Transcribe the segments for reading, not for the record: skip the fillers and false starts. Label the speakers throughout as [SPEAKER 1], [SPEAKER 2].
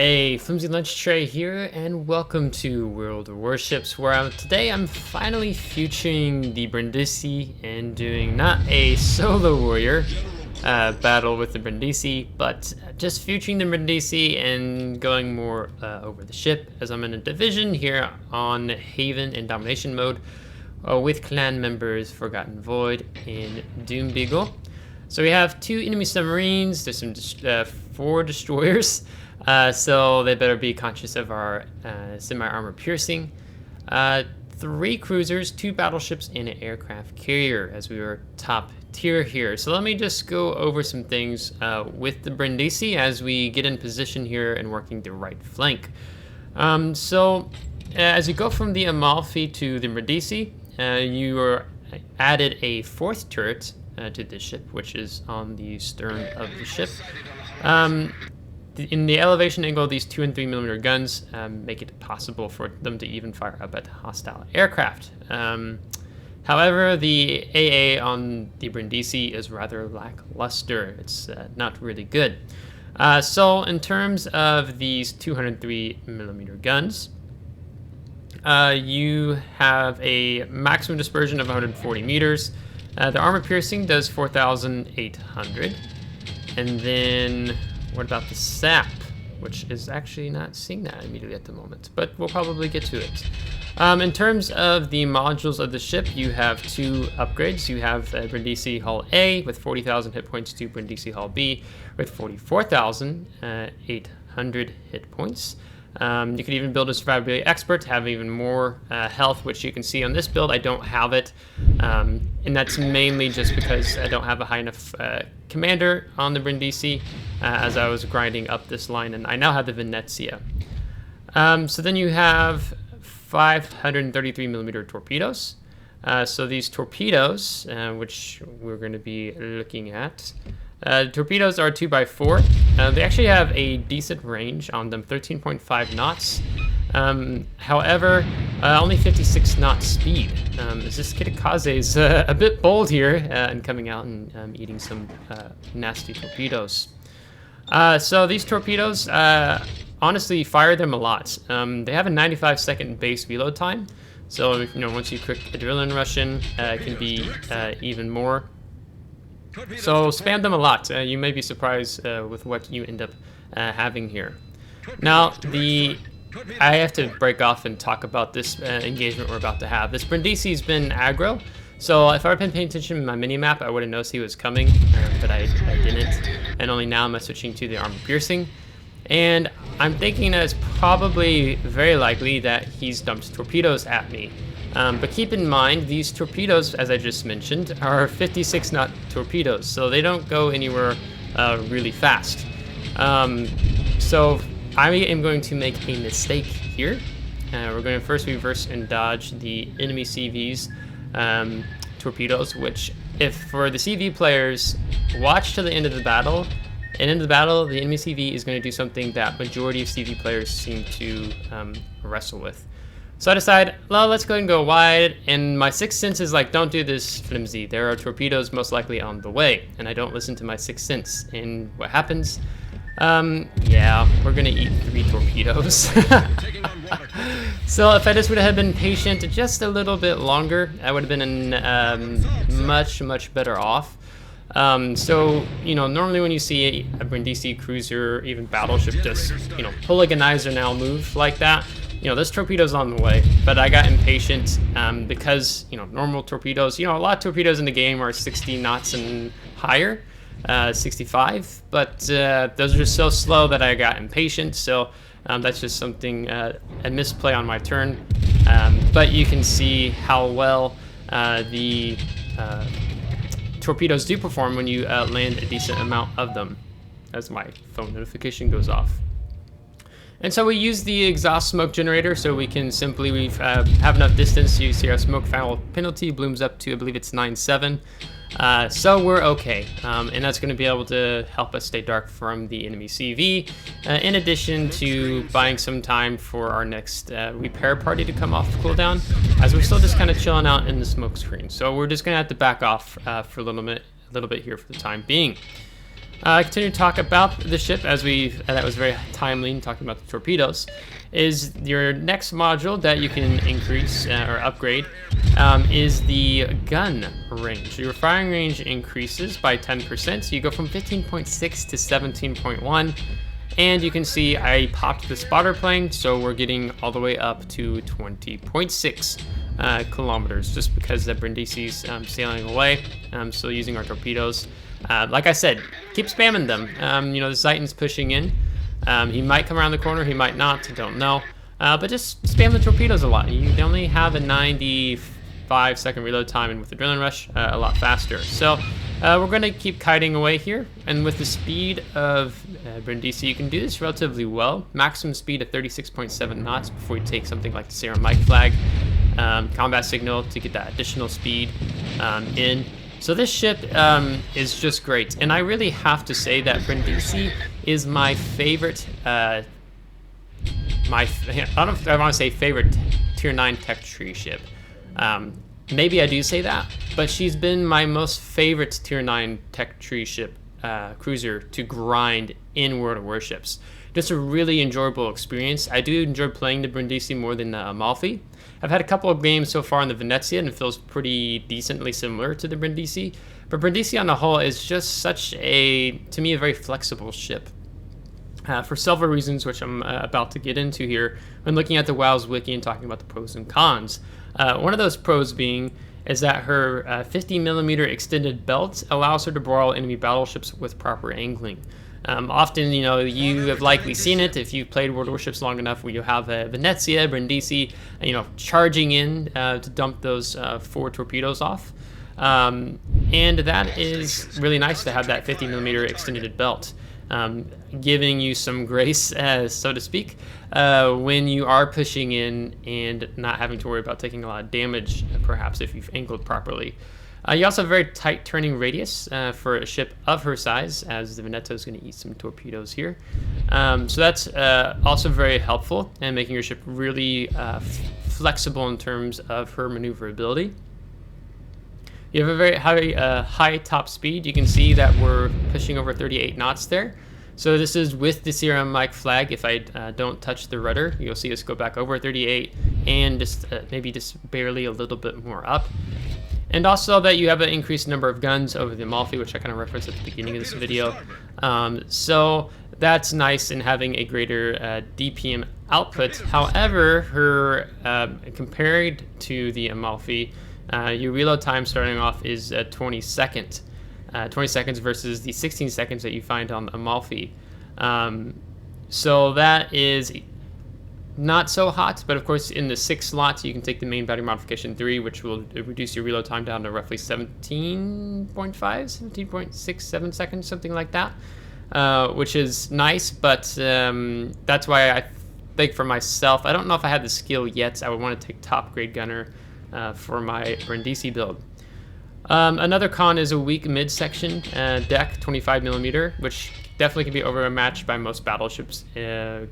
[SPEAKER 1] Hey, FlimsyLunchTray here, and welcome to World of Warships, where today I'm finally featuring the Brindisi and doing not a solo warrior battle with the Brindisi, but just featuring the Brindisi and going more over the ship, as I'm in a division here on Haven in domination mode with clan members Forgotten Void and Doom Beagle. So we have 2 enemy submarines, there's some 4 destroyers. So they better be conscious of our semi-armor piercing. 3 cruisers, 2 battleships, and an aircraft carrier as we were top tier here. So let me just go over some things with the Brindisi as we get in position here and working the right flank. As you go from the Amalfi to the Brindisi, you are added a 4th turret to this ship, which is on the stern of the ship. In the elevation angle, these 2 and 3mm guns make it possible for them to even fire up at hostile aircraft. However, the AA on the Brindisi is rather lackluster. It's not really good. So in terms of these 203mm guns, you have a maximum dispersion of 140 meters. The armor piercing does 4,800. And then what about the sap, which is actually not seeing that immediately at the moment, but we'll probably get to it. In terms of the modules of the ship, you have 2 upgrades. You have Brindisi Hull A with 40,000 hit points to Brindisi Hull B with 44,800 hit points. You could even build a survivability expert to have even more health, which you can see on this build. I don't have it, and that's mainly just because I don't have a high enough commander on the Brindisi as I was grinding up this line, and I now have the Venezia. So then you have 533mm torpedoes. So these torpedoes, which we're going to be looking at, torpedoes are 2x4. They actually have a decent range on them, 13.5 knots. However, only 56 knot speed. This Kitakaze is a bit bold here and coming out and eating some nasty torpedoes. So these torpedoes, honestly, fire them a lot. They have a 95-second base reload time. So once you click Adrenaline Russian, it can be even more. So spam them a lot. You may be surprised with what you end up having here. Now, I have to break off and talk about this engagement we're about to have. This Brindisi's been aggro, so if I had been paying attention to my mini-map, I would have noticed he was coming, but I didn't, and only now am I switching to the armor piercing. And I'm thinking that it's probably very likely that he's dumped torpedoes at me. But keep in mind, these torpedoes, as I just mentioned, are 56 knot torpedoes, so they don't go anywhere really fast. So I am going to make a mistake here. We're going to first reverse and dodge the enemy CV's torpedoes, which, if for the CV players, watch to the end of the battle. And in the battle, the enemy CV is going to do something that majority of CV players seem to wrestle with. So I decide, well, let's go ahead and go wide, and my 6th sense is like, don't do this, Flimsy. There are torpedoes most likely on the way, and I don't listen to my 6th sense. And what happens? Yeah, we're gonna eat 3 torpedoes. So if I just would have been patient just a little bit longer, I would have been much better off. Normally when you see a Brindisi cruiser, even battleship, just, pull a Genizer now move like that, this torpedo's on the way, but I got impatient because, normal torpedoes, a lot of torpedoes in the game are 60 knots and higher, 65, but those are just so slow that I got impatient, so that's just something, a misplay on my turn, but you can see how well the torpedoes do perform when you land a decent amount of them, as my phone notification goes off. And so we use the exhaust smoke generator so we can simply have enough distance. You see our smoke foul penalty blooms up to, I believe it's 9.7. So we're okay. And that's going to be able to help us stay dark from the enemy CV, in addition to buying some time for our next repair party to come off cooldown, as we're still just kind of chilling out in the smoke screen. So we're just going to have to back off for a little bit here for the time being. Continue to talk about the ship as that was very timely in talking about the torpedoes. Is your next module that you can increase or upgrade is the gun range. Your firing range increases by 10%, so you go from 15.6 to 17.1. And you can see I popped the spotter plane, so we're getting all the way up to 20.6 kilometers, just because the Brindisi's sailing away. So using our torpedoes. Like I said, keep spamming them. The Titan's pushing in. He might come around the corner, he might not, don't know. But just spam the torpedoes a lot. You only have a 95-second reload time, and with the Adrenaline Rush, a lot faster. So we're going to keep kiting away here, and with the speed of Brindisi, you can do this relatively well. Maximum speed of 36.7 knots before you take something like the ceramic flag. Combat signal to get that additional speed in. So this ship is just great, and I really have to say that Brindisi is my favorite, I don't know if I want to say favorite tier 9 tech tree ship. Maybe I do say that, but she's been my most favorite tier 9 tech tree ship cruiser to grind in World of Warships. Just a really enjoyable experience. I do enjoy playing the Brindisi more than the Amalfi. I've had a couple of games so far in the Venezia, and it feels pretty decently similar to the Brindisi. But Brindisi on the whole is just such to me, a very flexible ship. For several reasons, which I'm about to get into here, when looking at the WoW's wiki and talking about the pros and cons. One of those pros being is that her 50mm extended belt allows her to brawl enemy battleships with proper angling. Often, you have likely seen it if you've played World of Warships long enough, where you have a Venezia, Brindisi, charging in to dump those 4 torpedoes off. And that is really nice to have that 50mm extended belt, giving you some grace, so to speak, when you are pushing in and not having to worry about taking a lot of damage, perhaps if you've angled properly. You also have a very tight turning radius for a ship of her size, as the Veneto is going to eat some torpedoes here. So that's also very helpful in making your ship really flexible in terms of her maneuverability. You have a very high top speed. You can see that we're pushing over 38 knots there. So this is with the ceramic flag. If I don't touch the rudder, you'll see us go back over 38 and just maybe just barely a little bit more up. And also that you have an increased number of guns over the Amalfi, which I kind of referenced at the beginning of this video. So that's nice in having a greater DPM output. However, her compared to the Amalfi, your reload time starting off is 20 seconds versus the 16 seconds that you find on the Amalfi. So that is not so hot, but of course in the 6 slots you can take the main battery modification 3, which will reduce your reload time down to roughly 17.6, 7 seconds, something like that, which is nice. But that's why I think for myself, I don't know if I had the skill yet. I would want to take top grade gunner for my Brindisi build. Another con is a weak midsection deck, 25mm, which definitely can be overmatched by most battleships'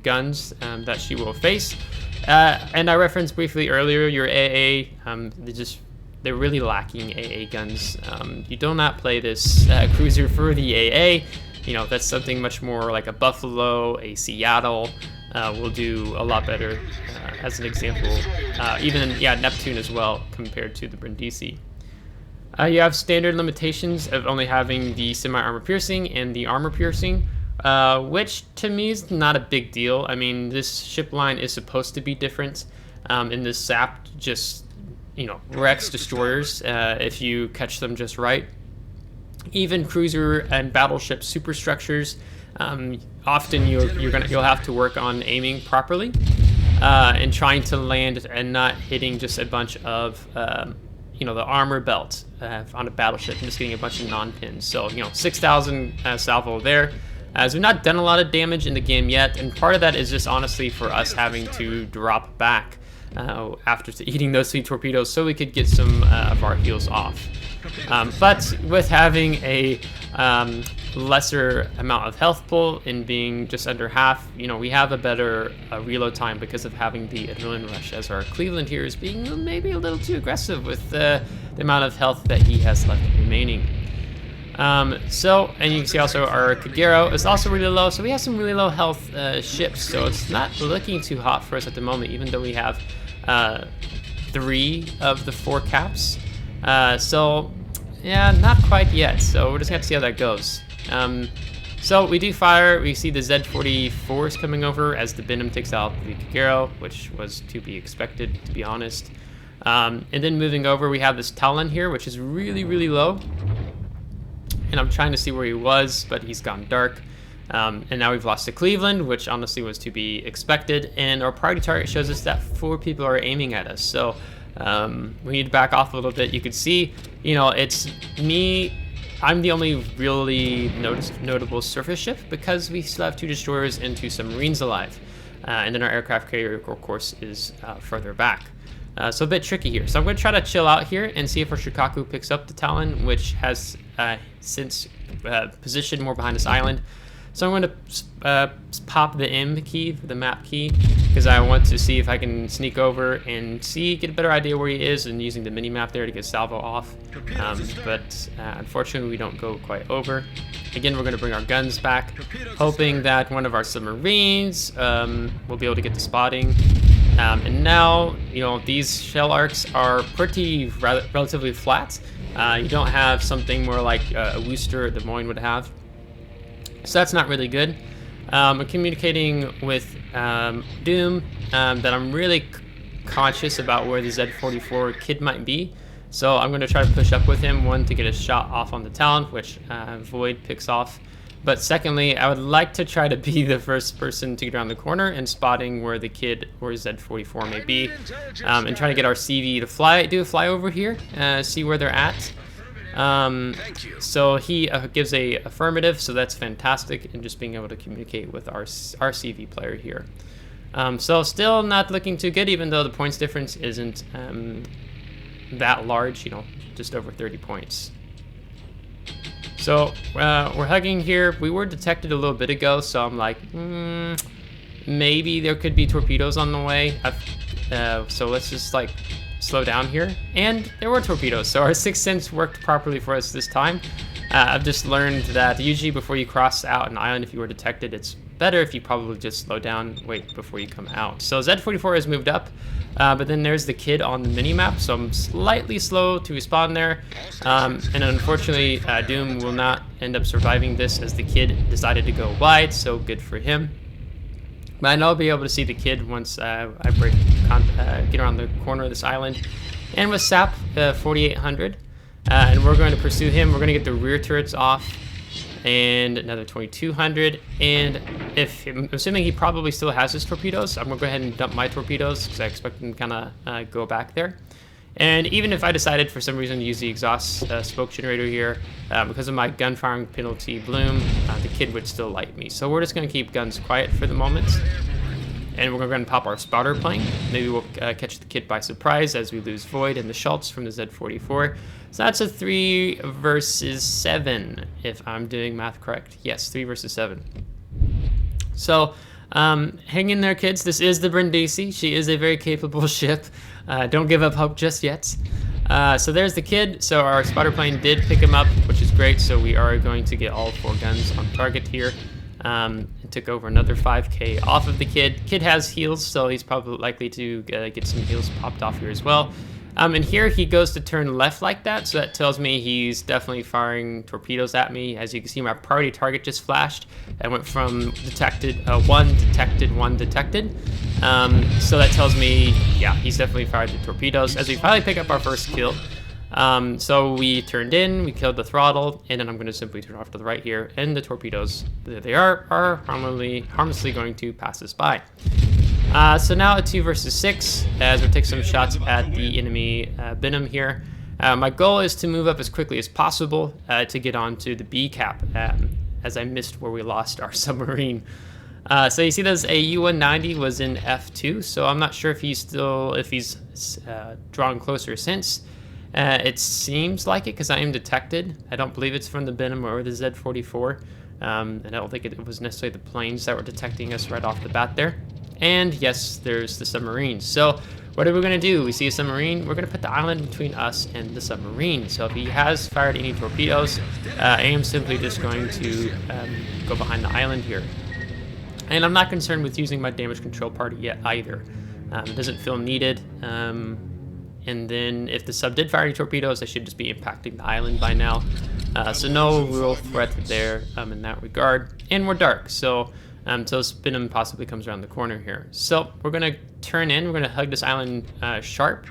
[SPEAKER 1] guns that she will face. And I referenced briefly earlier your AA. They're really lacking AA guns. You do not play this cruiser for the AA. That's something much more like a Buffalo, a Seattle will do a lot better. As an example, even Neptune as well compared to the Brindisi. You have standard limitations of only having the semi-armor piercing and the armor piercing, which to me is not a big deal. I mean, this ship line is supposed to be different, and this SAP just, wrecks destroyers if you catch them just right. Even cruiser and battleship superstructures, often you'll have to work on aiming properly and trying to land and not hitting just a bunch of the armor belt on a battleship and just getting a bunch of non-pins. So 6,000 salvo there. As we've not done a lot of damage in the game yet, and part of that is just honestly for us having to drop back after eating those 3 torpedoes so we could get some of our heals off. But with having a lesser amount of health pool and being just under half, we have a better reload time because of having the Adrenaline Rush, as our Cleveland here is being maybe a little too aggressive with the amount of health that he has left remaining. And you can see also our Kagero is also really low, so we have some really low health ships, so it's not looking too hot for us at the moment, even though we have 3 of the 4 caps. So yeah, not quite yet, so we're just gonna have to see how that goes. So we do fire, we see the Z44s coming over as the Venom takes out the Kagero, which was to be expected, to be honest. And then moving over, we have this Talon here, which is really, really low. And I'm trying to see where he was, but he's gone dark. And now we've lost to Cleveland, which honestly was to be expected. And our priority target shows us that 4 people are aiming at us. So we need to back off a little bit. You can see, you know, it's me. I'm the only really notable surface ship because we still have 2 destroyers and 2 submarines alive. And then our aircraft carrier, of course, is further back. So a bit tricky here. So I'm going to try to chill out here and see if our Shikaku picks up the Talon, which has since positioned more behind this island. So I'm going to pop the M key, the map key, because I want to see if I can sneak over and get a better idea where he is, and using the mini map there to get salvo off. But unfortunately, we don't go quite over. Again, we're going to bring our guns back, hoping that one of our submarines will be able to get the spotting. And now, you know, these shell arcs are pretty relatively flat. You don't have something more like a Worcester or Des Moines would have. So that's not really good. I'm communicating with Doom that I'm really conscious about where the Z44 kid might be. So I'm going to try to push up with him, one, to get a shot off on the Talon, which Void picks off. But secondly, I would like to try to be the first person to get around the corner and spotting where the kid or Z44 may be, and trying to get our CV to do a flyover here, see where they're at. So he gives a affirmative, so that's fantastic, and just being able to communicate with our CV player here. So still not looking too good, even though the points difference isn't that large, you know, just over 30 points. So we're hugging here. We were detected a little bit ago, so I'm like, maybe there could be torpedoes on the way. So let's just like slow down here. And there were torpedoes, so our sixth sense worked properly for us this time. I've just learned that usually before you cross out an island, if you were detected, it's better if you probably just slow down, wait before you come out. So Z44 has moved up, but then there's the kid on the mini-map, so I'm slightly slow to respawn there. And unfortunately, Doom will not end up surviving this as the kid decided to go wide, so good for him. But I know I'll be able to see the kid once I get around the corner of this island. And with SAP 4800, and we're going to pursue him. We're going to get the rear turrets off, and another 2200. And I'm assuming he probably still has his torpedoes, I'm going to go ahead and dump my torpedoes because I expect him to kind of go back there. And even if I decided for some reason to use the exhaust smoke generator here, because of my gun firing penalty bloom, the kid would still light me. So we're just going to keep guns quiet for the moment. And we're going to pop our spotter plane. Maybe we'll catch the kid by surprise as we lose Void and the Schultz from the Z44. So that's a 3 versus 7, if I'm doing math correct. Yes, 3 versus 7. So hang in there, kids. This is the Brindisi. She is a very capable ship. Don't give up hope just yet. So there's the kid. So our spotter plane did pick him up, which is great. So we are going to get all 4 guns on target here. It took over another 5k off of the kid. Kid has heals, so he's probably likely to get some heals popped off here as well. And here he goes to turn left like that, so that tells me he's definitely firing torpedoes at me. As you can see, my priority target just flashed. I went from detected, 1 detected, 1 detected. So that tells me, yeah, he's definitely fired the torpedoes. As we finally pick up our first kill. So we turned in, we killed the throttle, and then I'm going to simply turn off to the right here, and the torpedoes, there they are harmlessly going to pass us by. So now a 2 versus 6, as we take some shots at the enemy Venom here. My goal is to move up as quickly as possible to get onto the B cap, as I missed where we lost our submarine. So you see those AU-190 was in F2, so I'm not sure if he's drawn closer since. It seems like it because I am detected. I don't believe it's from the Venom or the Z44, and I don't think it was necessarily the planes that were detecting us right off the bat there. And yes, there's the submarines. So what are we going to do? We see a submarine. We're going to put the island between us and the submarine. So if he has fired any torpedoes, I am simply just going to go behind the island here. And I'm not concerned with using my damage control party yet either. It doesn't feel needed. And then if the sub did fire any torpedoes, I should just be impacting the island by now. So no real threat there in that regard. And we're dark, so until Spin'em possibly comes around the corner here. So we're going to turn in. We're going to hug this island sharp.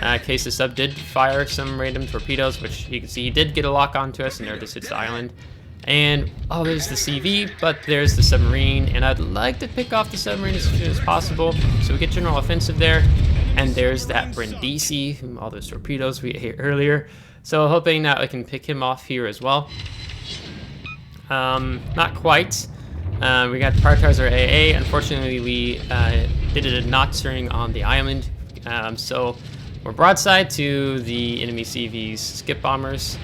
[SPEAKER 1] In case the sub did fire some random torpedoes, which you can see he did get a lock onto us, and there just hits the island. And, oh, there's the CV, but there's the submarine, and I'd like to pick off the submarine as soon as possible. So we get general offensive there, and there's that Brindisi, all those torpedoes we ate earlier. So hoping that I can pick him off here as well. Not quite. We got Prioritizer AA. Unfortunately, we did a nocturing on the island. So we're broadside to the enemy CV's skip bombers,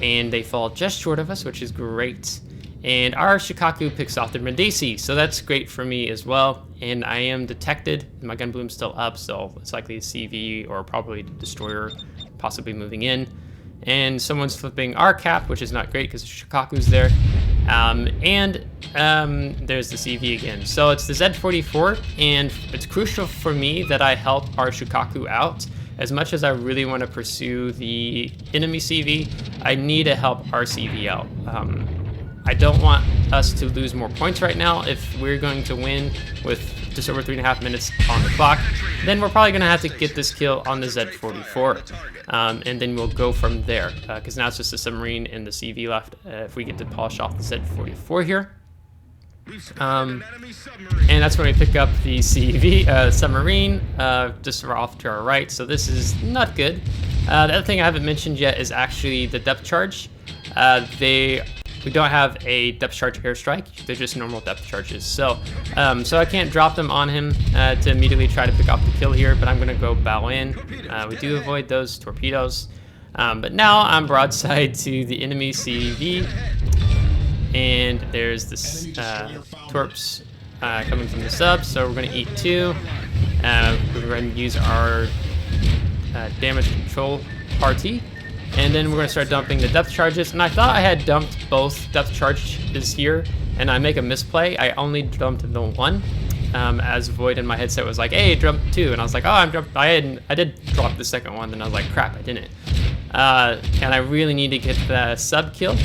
[SPEAKER 1] and they fall just short of us, which is great. And our Shikaku picks off the Brindisi, so that's great for me as well. And I am detected. My gun bloom's still up, so it's likely a CV or probably the destroyer possibly moving in. And someone's flipping our cap, which is not great because Shikaku's there. There's the CV again. So it's the Z44, and it's crucial for me that I help our Shikaku out. As much as I really want to pursue the enemy CV, I need to help our CV out. I don't want us to lose more points right now. If we're going to win with just over 3.5 minutes on the clock, then we're probably going to have to get this kill on the Z44. And then we'll go from there, because now it's just the submarine and the CV left if we get to polish off the Z44 here. And that's when we pick up the CV submarine just off to our right, so this is not good. The other thing I haven't mentioned yet is actually the depth charge. We don't have a depth charge airstrike, they're just normal depth charges. So I can't drop them on him to immediately try to pick off the kill here, but I'm going to go bow in. We do avoid those torpedoes. But now I'm broadside to the enemy CV. And there's this torps coming from the sub, so we're going to eat 2. We're going to use our damage control party, and then we're going to start dumping the depth charges. And I thought I had dumped both depth charges here, and I make a misplay. I only dumped the one, as Void in my headset was like, "Hey, dump 2," and I was like, "Oh, I did drop the second one." Then I was like, "Crap, I didn't." And I really need to get the sub kill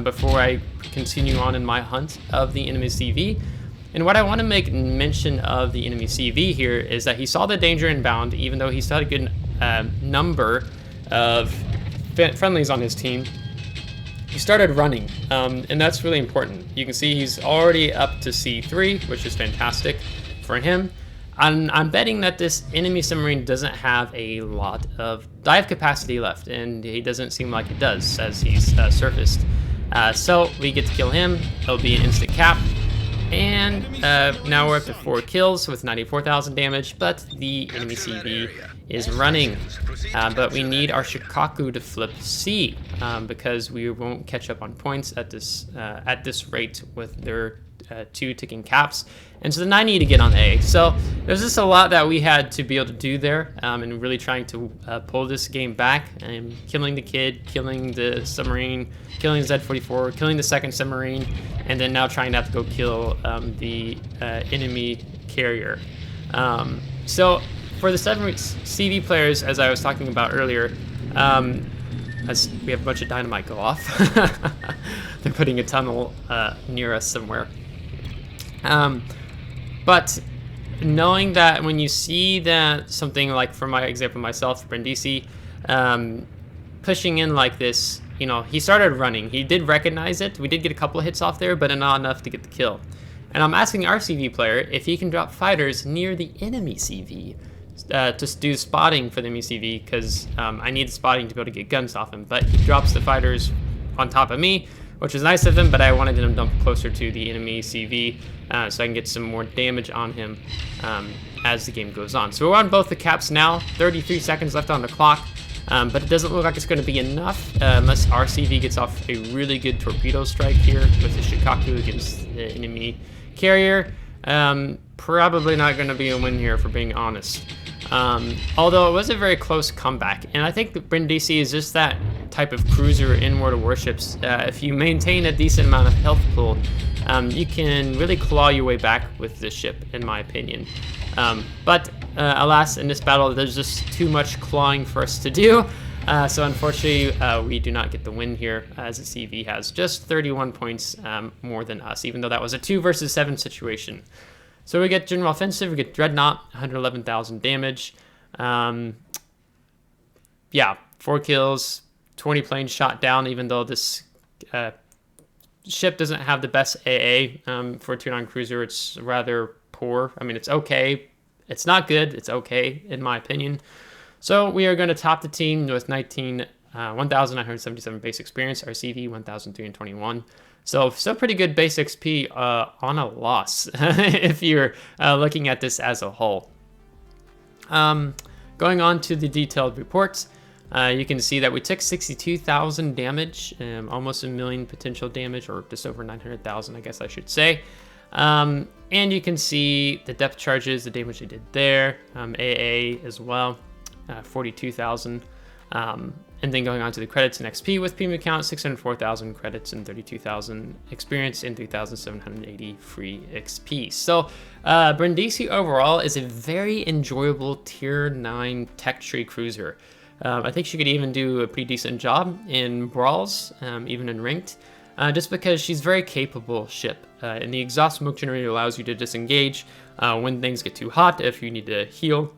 [SPEAKER 1] before I continue on in my hunt of the enemy CV. And what I want to make mention of the enemy CV here is that he saw the danger inbound, even though he still had a good number of friendlies on his team. He started running, and that's really important. You can see he's already up to C3, which is fantastic for him. I'm betting that this enemy submarine doesn't have a lot of dive capacity left, and he doesn't seem like it does as he's surfaced. So we get to kill him. It'll be an instant cap. And now we're up to 4 kills with 94,000 damage, but the enemy CV is running. But we need our Shikaku to flip C because we won't catch up on points at this rate with their 2 ticking caps. And so then I need to get on A. So there's just a lot that we had to be able to do there, and really trying to pull this game back and killing the kid, killing the submarine, killing the Z44, killing the second submarine, and then now trying not to go kill the enemy carrier. So for the submarine CV players, as I was talking about earlier, as we have a bunch of dynamite go off. They're putting a tunnel near us somewhere. But knowing that when you see that something like, for my example, myself, Brindisi, pushing in like this, you know, he started running. He did recognize it. We did get a couple of hits off there, but not enough to get the kill. And I'm asking our CV player if he can drop fighters near the enemy CV to do spotting for the enemy CV, because I need spotting to be able to get guns off him. But he drops the fighters on top of me, which is nice of him, but I wanted him to dump closer to the enemy CV so I can get some more damage on him as the game goes on. So we're on both the caps now, 33 seconds left on the clock, but it doesn't look like it's going to be enough unless our CV gets off a really good torpedo strike here with the Shikaku against the enemy carrier. Probably not going to be a win here, for being honest. Although it was a very close comeback, and I think that Brindisi is just that type of cruiser in World of Warships. If you maintain a decent amount of health pool, you can really claw your way back with this ship, in my opinion. But alas, in this battle, there's just too much clawing for us to do. So unfortunately, we do not get the win here, as the CV has just 31 points more than us, even though that was a 2 versus 7 situation. So we get General Offensive, we get Dreadnought, 111,000 damage. Yeah, 4 kills, 20 planes shot down, even though this ship doesn't have the best AA for a 2-9 cruiser. It's rather poor. I mean, it's okay. It's not good. It's okay, in my opinion. So we are going to top the team with 1,977 base experience. Our CV, 1,321. So pretty good base XP on a loss, if you're looking at this as a whole. Going on to the detailed reports, you can see that we took 62,000 damage, almost a million potential damage, or just over 900,000, I guess I should say. And you can see the depth charges, the damage they did there, AA as well, 42,000. And then going on to the credits and XP with premium account, 604,000 credits and 32,000 experience and 3,780 free XP. So Brindisi overall is a very enjoyable tier 9 tech tree cruiser. I think she could even do a pretty decent job in brawls, even in ranked, just because she's a very capable ship. And the exhaust smoke generator allows you to disengage when things get too hot, if you need to heal,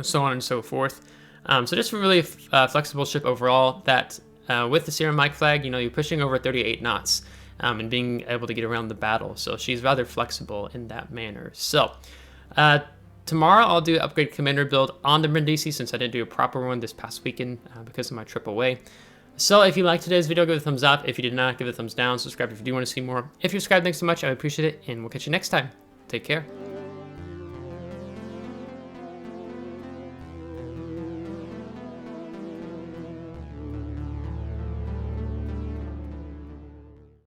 [SPEAKER 1] so on and so forth. So just a really flexible ship overall that with the Serum Mike flag, you're pushing over 38 knots and being able to get around the battle. So she's rather flexible in that manner. So tomorrow I'll do an upgrade commander build on the Brindisi, since I didn't do a proper one this past weekend because of my trip away. So if you liked today's video, give it a thumbs up. If you did not, give it a thumbs down. Subscribe if you do want to see more. If you're subscribed, thanks so much. I appreciate it, and we'll catch you next time. Take care.